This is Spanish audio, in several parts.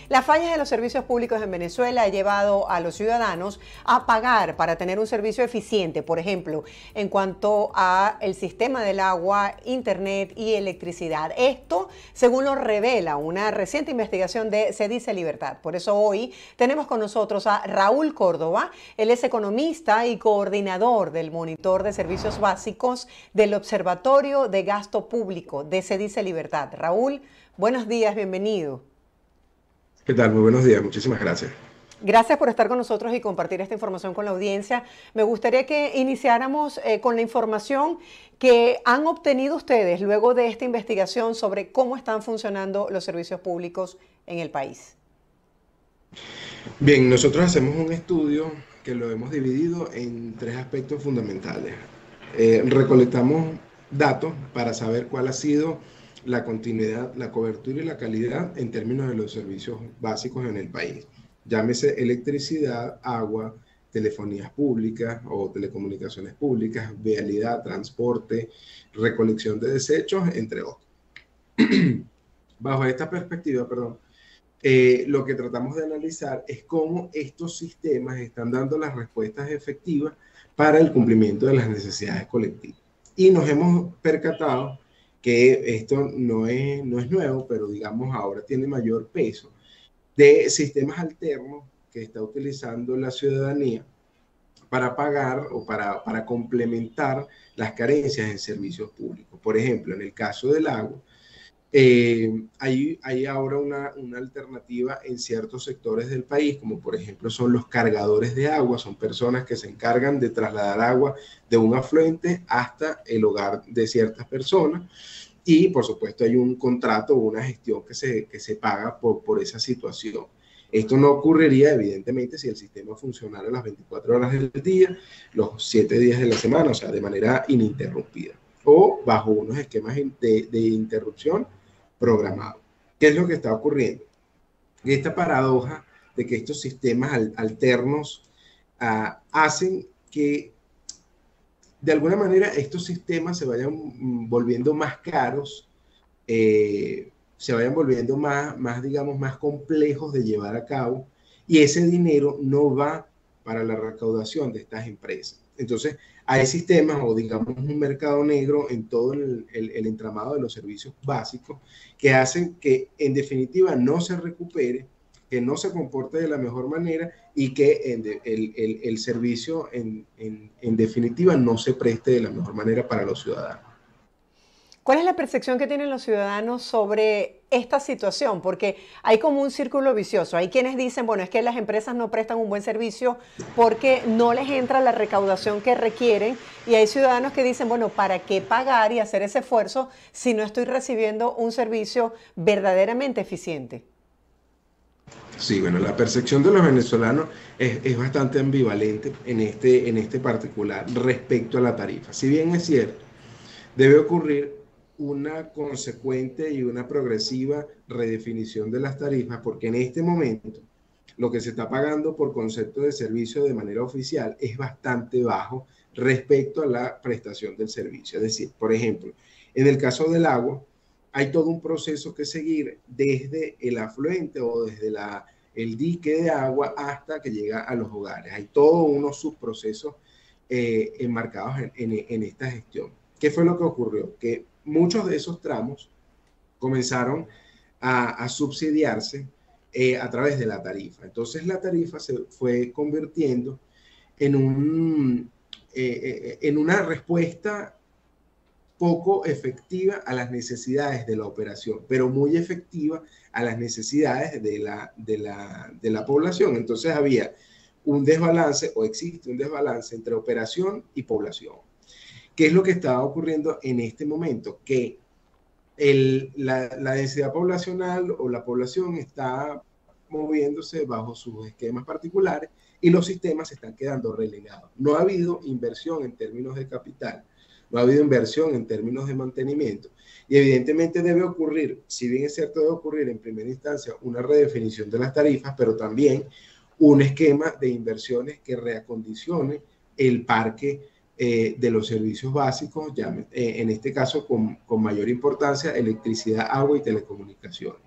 Las fallas de los servicios públicos en Venezuela ha llevado a los ciudadanos a pagar para tener un servicio eficiente, por ejemplo, en cuanto a el sistema del agua, internet y electricidad. Esto, según lo revela una reciente investigación de Se Dice Libertad. Por eso hoy tenemos con nosotros a Raúl Córdoba. Él es economista y coordinador del Monitor de Servicios Básicos del Observatorio de Gasto Público de Se Dice Libertad. Raúl, buenos días, bienvenido. ¿Qué tal? Muy buenos días, muchísimas gracias. Gracias por estar con nosotros y compartir esta información con la audiencia. Me gustaría que iniciáramos con la información que han obtenido ustedes luego de esta investigación sobre cómo están funcionando los servicios públicos en el país. Bien, nosotros hacemos un estudio que lo hemos dividido en tres aspectos fundamentales. Recolectamos datos para saber cuál ha sido la continuidad, la cobertura y la calidad en términos de los servicios básicos en el país. Llámese electricidad, agua, telefonías públicas o telecomunicaciones públicas, vialidad, transporte, recolección de desechos, entre otros. Bajo esta perspectiva, lo que tratamos de analizar es cómo estos sistemas están dando las respuestas efectivas para el cumplimiento de las necesidades colectivas. Y nos hemos percatado que esto no es nuevo, pero digamos ahora tiene mayor peso, de sistemas alternos que está utilizando la ciudadanía para pagar o para complementar las carencias en servicios públicos. Por ejemplo, en el caso del agua, hay ahora una alternativa en ciertos sectores del país, como por ejemplo son los cargadores de agua. Son personas que se encargan de trasladar agua de un afluente hasta el hogar de ciertas personas, y por supuesto hay un contrato o una gestión que se paga por esa situación. Esto no ocurriría evidentemente si el sistema funcionara las 24 horas del día, los 7 días de la semana, o sea, de manera ininterrumpida, o bajo unos esquemas de interrupción programado. ¿Qué es lo que está ocurriendo? Esta paradoja de que estos sistemas alternos hacen que de alguna manera estos sistemas se vayan volviendo más caros, se vayan volviendo digamos, más complejos de llevar a cabo, y ese dinero no va para la recaudación de estas empresas. Entonces, hay sistemas o digamos un mercado negro en todo el entramado de los servicios básicos que hacen que en definitiva no se recupere, que no se comporte de la mejor manera y que el servicio en definitiva no se preste de la mejor manera para los ciudadanos. ¿Cuál es la percepción que tienen los ciudadanos sobre esta situación? Porque hay como un círculo vicioso. Hay quienes dicen, bueno, es que las empresas no prestan un buen servicio porque no les entra la recaudación que requieren. Y hay ciudadanos que dicen, bueno, ¿para qué pagar y hacer ese esfuerzo si no estoy recibiendo un servicio verdaderamente eficiente? Sí, bueno, la percepción de los venezolanos es bastante ambivalente en este particular respecto a la tarifa. Si bien es cierto, debe ocurrir una consecuente y una progresiva redefinición de las tarifas, porque en este momento lo que se está pagando por concepto de servicio de manera oficial es bastante bajo respecto a la prestación del servicio. Es decir, por ejemplo, en el caso del agua, hay todo un proceso que seguir desde el afluente o desde el dique de agua hasta que llega a los hogares. Hay todos unos subprocesos enmarcados en esta gestión. ¿Qué fue lo que ocurrió? Que muchos de esos tramos comenzaron a subsidiarse a través de la tarifa. Entonces la tarifa se fue convirtiendo en una respuesta poco efectiva a las necesidades de la operación, pero muy efectiva a las necesidades de la población. Entonces había un desbalance, o existe un desbalance entre operación y población. ¿Qué es lo que está ocurriendo en este momento? Que la densidad poblacional o la población está moviéndose bajo sus esquemas particulares y los sistemas se están quedando relegados. No ha habido inversión en términos de capital, no ha habido inversión en términos de mantenimiento, y evidentemente debe ocurrir, si bien es cierto, debe ocurrir en primera instancia una redefinición de las tarifas, pero también un esquema de inversiones que reacondicione el parque de los servicios básicos, ya, en este caso con mayor importancia, electricidad, agua y telecomunicaciones.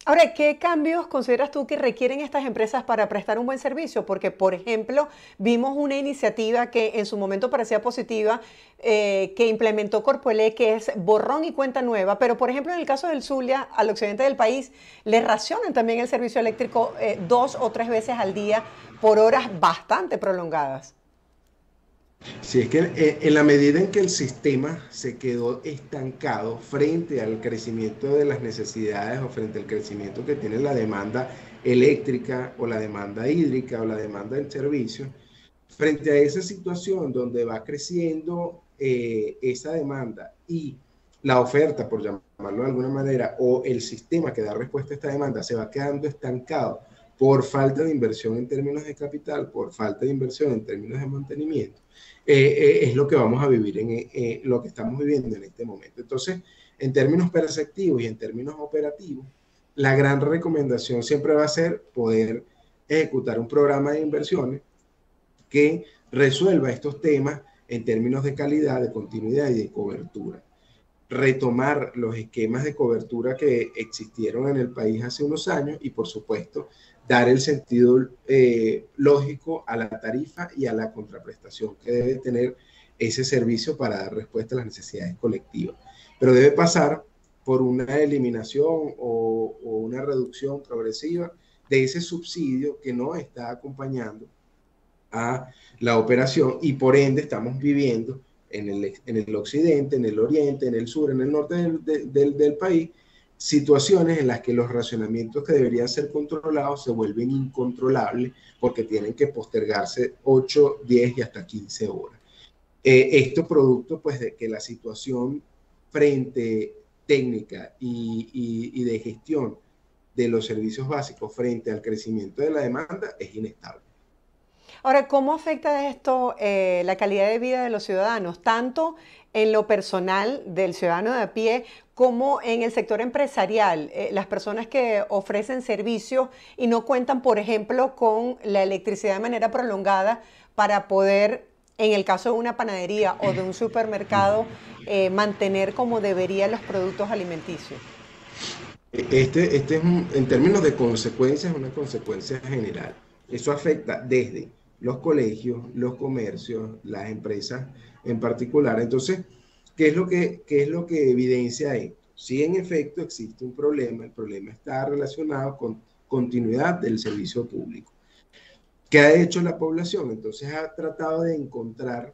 Ahora, ¿qué cambios consideras tú que requieren estas empresas para prestar un buen servicio? Porque, por ejemplo, vimos una iniciativa que en su momento parecía positiva, que implementó Corpoelec, que es borrón y cuenta nueva, pero, por ejemplo, en el caso del Zulia, al occidente del país, le racionan también el servicio eléctrico 2 o 3 veces al día por horas bastante prolongadas. Si es que en la medida en que el sistema se quedó estancado frente al crecimiento de las necesidades o frente al crecimiento que tiene la demanda eléctrica o la demanda hídrica o la demanda del servicio, frente a esa situación donde va creciendo esa demanda y la oferta, por llamarlo de alguna manera, o el sistema que da respuesta a esta demanda se va quedando estancado por falta de inversión en términos de capital, por falta de inversión en términos de mantenimiento, es lo que vamos a vivir lo que estamos viviendo en este momento. Entonces, en términos perceptivos y en términos operativos, la gran recomendación siempre va a ser poder ejecutar un programa de inversiones que resuelva estos temas en términos de calidad, de continuidad y de cobertura. Retomar los esquemas de cobertura que existieron en el país hace unos años y, por supuesto, dar el sentido lógico a la tarifa y a la contraprestación que debe tener ese servicio para dar respuesta a las necesidades colectivas. Pero debe pasar por una eliminación o una reducción progresiva de ese subsidio que no está acompañando a la operación y por ende estamos viviendo en el occidente, en el oriente, en el sur, en el norte del país, situaciones en las que los racionamientos que deberían ser controlados se vuelven incontrolables porque tienen que postergarse 8, 10 y hasta 15 horas. Esto producto pues de que la situación frente técnica y de gestión de los servicios básicos frente al crecimiento de la demanda es inestable. Ahora, ¿cómo afecta esto la calidad de vida de los ciudadanos, tanto en lo personal del ciudadano de a pie como en el sector empresarial? Las personas que ofrecen servicios y no cuentan, por ejemplo, con la electricidad de manera prolongada para poder, en el caso de una panadería o de un supermercado, mantener como deberían los productos alimenticios. En términos de consecuencias, es una consecuencia general. Eso afecta desde los colegios, los comercios, las empresas en particular. Entonces, qué es lo que evidencia esto? Si en efecto existe un problema, el problema está relacionado con continuidad del servicio público. ¿Qué ha hecho la población? Entonces ha tratado de encontrar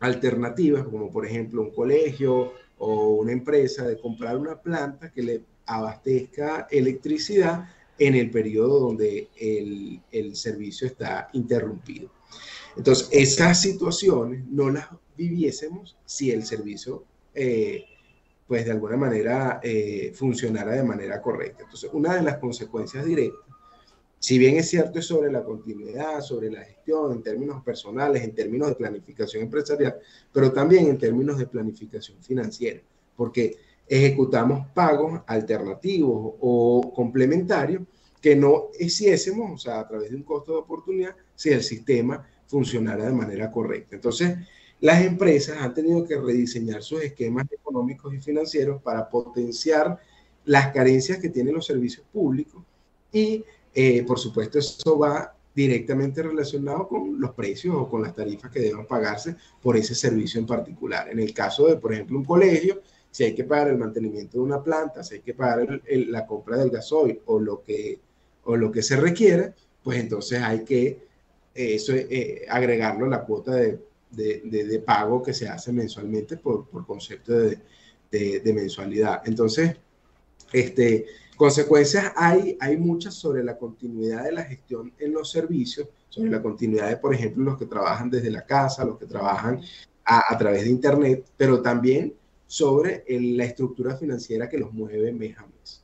alternativas, como por ejemplo un colegio o una empresa, de comprar una planta que le abastezca electricidad en el periodo donde el servicio está interrumpido. Entonces, esas situaciones no las viviésemos si el servicio, pues de alguna manera, funcionara de manera correcta. Entonces, una de las consecuencias directas, si bien es cierto, es sobre la continuidad, sobre la gestión en términos personales, en términos de planificación empresarial, pero también en términos de planificación financiera, porque ejecutamos pagos alternativos o complementarios que no hiciésemos, o sea, a través de un costo de oportunidad, si el sistema funcionara de manera correcta. Entonces, las empresas han tenido que rediseñar sus esquemas económicos y financieros para potenciar las carencias que tienen los servicios públicos y, por supuesto, eso va directamente relacionado con los precios o con las tarifas que deban pagarse por ese servicio en particular. En el caso de, por ejemplo, un colegio, si hay que pagar el mantenimiento de una planta, si hay que pagar la compra del gasoil o lo que se requiera, pues entonces hay que agregarlo a la cuota de pago que se hace mensualmente por concepto de mensualidad. Entonces, consecuencias hay muchas sobre la continuidad de la gestión en los servicios, sobre la continuidad de, por ejemplo, los que trabajan desde la casa, los que trabajan a través de Internet, pero también sobre la estructura financiera que los mueve mes a mes.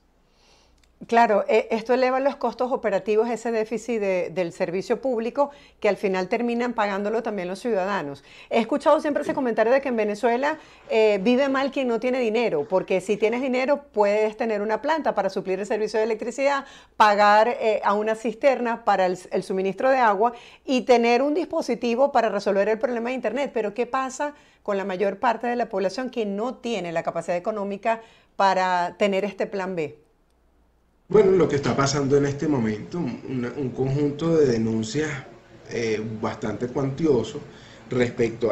Claro, esto eleva los costos operativos, ese déficit del servicio público, que al final terminan pagándolo también los ciudadanos. He escuchado siempre ese comentario de que en Venezuela vive mal quien no tiene dinero, porque si tienes dinero puedes tener una planta para suplir el servicio de electricidad, pagar a una cisterna para el suministro de agua y tener un dispositivo para resolver el problema de Internet. Pero ¿qué pasa con la mayor parte de la población que no tiene la capacidad económica para tener este plan B? Bueno, lo que está pasando en este momento, un conjunto de denuncias bastante cuantioso respecto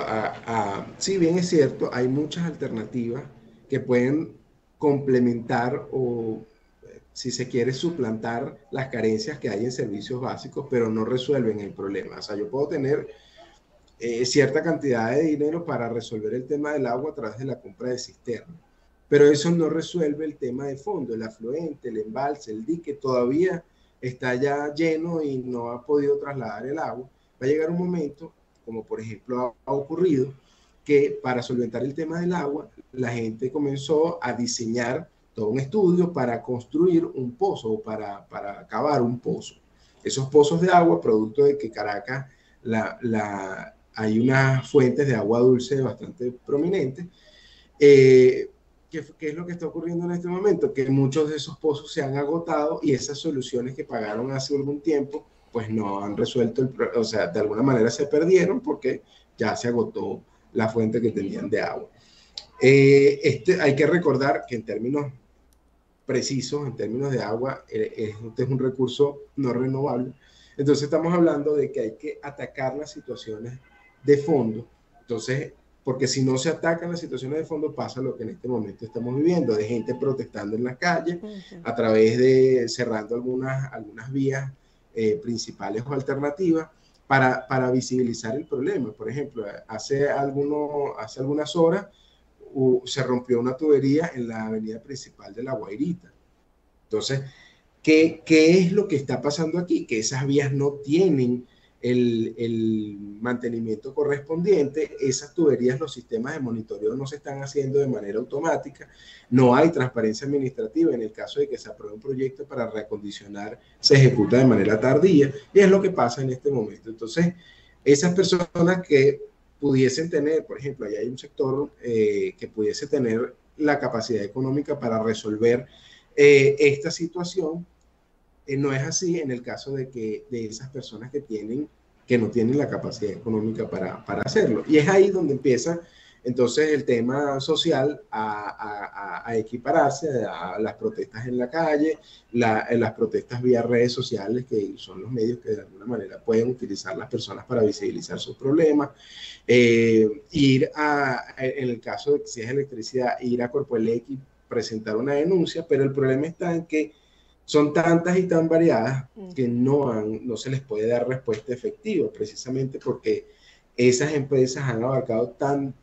si bien es cierto, hay muchas alternativas que pueden complementar o, si se quiere, suplantar las carencias que hay en servicios básicos, pero no resuelven el problema. O sea, yo puedo tener cierta cantidad de dinero para resolver el tema del agua a través de la compra de cisternas. Pero eso no resuelve el tema de fondo, el afluente, el embalse, el dique todavía está ya lleno y no ha podido trasladar el agua. Va a llegar un momento, como por ejemplo ha ocurrido, que para solventar el tema del agua, la gente comenzó a diseñar todo un estudio para construir un pozo o para cavar un pozo. Esos pozos de agua, producto de que Caracas hay unas fuentes de agua dulce bastante prominentes. ¿Qué es lo que está ocurriendo en este momento? Que muchos de esos pozos se han agotado y esas soluciones que pagaron hace algún tiempo, pues no han resuelto o sea, de alguna manera se perdieron porque ya se agotó la fuente que tenían de agua. Hay que recordar que en términos precisos, en términos de agua, este es un recurso no renovable. Entonces estamos hablando de que hay que atacar las situaciones de fondo. Entonces, porque si no se atacan las situaciones de fondo, pasa lo que en este momento estamos viviendo, de gente protestando en las calles, a través de cerrando algunas vías principales o alternativas para visibilizar el problema. Por ejemplo, hace algunas horas se rompió una tubería en la avenida principal de La Guairita. Entonces, ¿qué es lo que está pasando aquí? Que esas vías no tienen el mantenimiento correspondiente, esas tuberías, los sistemas de monitoreo no se están haciendo de manera automática, no hay transparencia administrativa. En el caso de que se apruebe un proyecto para reacondicionar, se ejecuta de manera tardía, y es lo que pasa en este momento. Entonces, esas personas que pudiesen tener, por ejemplo, ahí hay un sector que pudiese tener la capacidad económica para resolver esta situación, no es así en el caso de esas personas que no tienen la capacidad económica para hacerlo. Y es ahí donde empieza entonces el tema social a equipararse a las protestas en la calle, las protestas vía redes sociales, que son los medios que de alguna manera pueden utilizar las personas para visibilizar sus problemas. En el caso de que si es electricidad, ir a Corpoelec y presentar una denuncia, pero el problema está en que son tantas y tan variadas que no se les puede dar respuesta efectiva, precisamente porque esas empresas han abarcado tan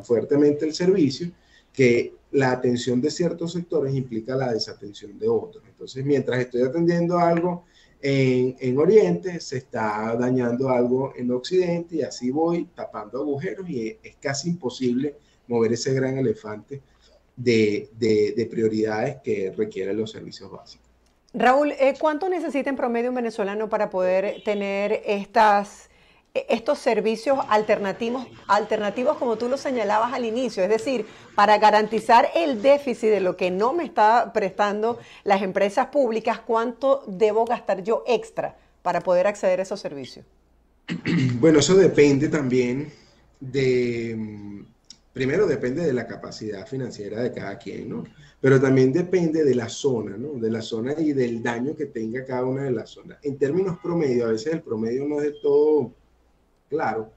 fuertemente el servicio que la atención de ciertos sectores implica la desatención de otros. Entonces, mientras estoy atendiendo algo en Oriente, se está dañando algo en Occidente, y así voy tapando agujeros, y es casi imposible mover ese gran elefante de prioridades que requieren los servicios básicos. Raúl, ¿cuánto necesita en promedio un venezolano para poder tener estos servicios alternativos como tú lo señalabas al inicio? Es decir, para garantizar el déficit de lo que no me está prestando las empresas públicas, ¿cuánto debo gastar yo extra para poder acceder a esos servicios? Bueno, eso depende también primero depende de la capacidad financiera de cada quien, ¿no? Pero también depende de la zona, ¿no? De la zona y del daño que tenga cada una de las zonas. En términos promedio, a veces el promedio no es del todo claro.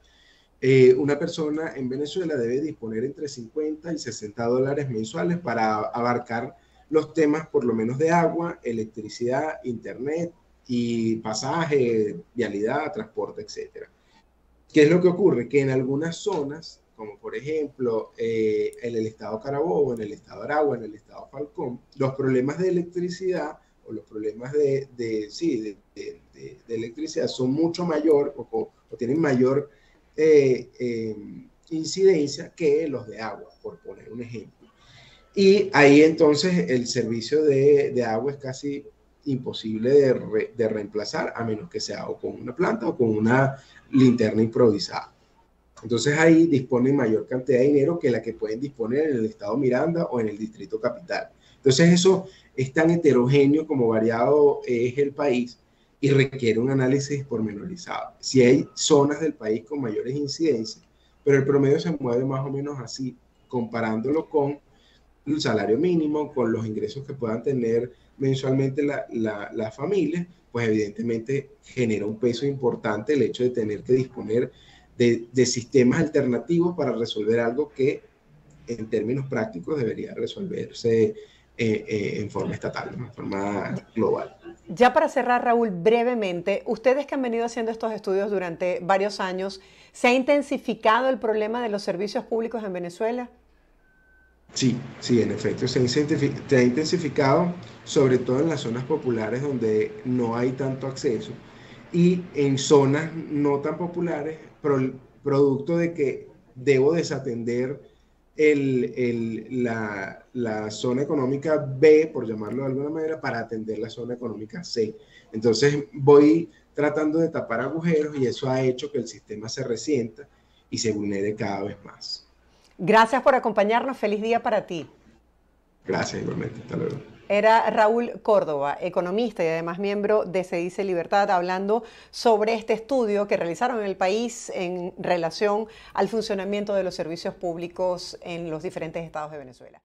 Una persona en Venezuela debe disponer entre 50 y 60 dólares mensuales para abarcar los temas por lo menos de agua, electricidad, internet y pasaje, vialidad, transporte, etc. ¿Qué es lo que ocurre? Que en algunas zonas, como por ejemplo en el estado Carabobo, en el estado Aragua, en el estado Falcón, los problemas de electricidad o los problemas de electricidad son mucho mayor o tienen mayor incidencia que los de agua, por poner un ejemplo. Y ahí entonces el servicio de agua es casi imposible de reemplazar, a menos que sea o con una planta o con una linterna improvisada. Entonces ahí disponen mayor cantidad de dinero que la que pueden disponer en el estado Miranda o en el distrito capital. Entonces eso es tan heterogéneo como variado es el país y requiere un análisis pormenorizado. Si hay zonas del país con mayores incidencias, pero el promedio se mueve más o menos así, comparándolo con el salario mínimo, con los ingresos que puedan tener mensualmente la familia, pues evidentemente genera un peso importante el hecho de tener que disponer de sistemas alternativos para resolver algo que en términos prácticos debería resolverse en forma estatal, ¿no? En forma global. Ya para cerrar, Raúl, brevemente, ustedes que han venido haciendo estos estudios durante varios años, ¿se ha intensificado el problema de los servicios públicos en Venezuela? Sí, sí, en efecto, se ha intensificado, sobre todo en las zonas populares donde no hay tanto acceso y en zonas no tan populares, producto de que debo desatender la zona económica B, por llamarlo de alguna manera, para atender la zona económica C. Entonces voy tratando de tapar agujeros y eso ha hecho que el sistema se resienta y se vulnere cada vez más. Gracias por acompañarnos. Feliz día para ti. Gracias, igualmente. Hasta luego. Era Raúl Córdoba, economista y además miembro de Se Dice Libertad, hablando sobre este estudio que realizaron en el país en relación al funcionamiento de los servicios públicos en los diferentes estados de Venezuela.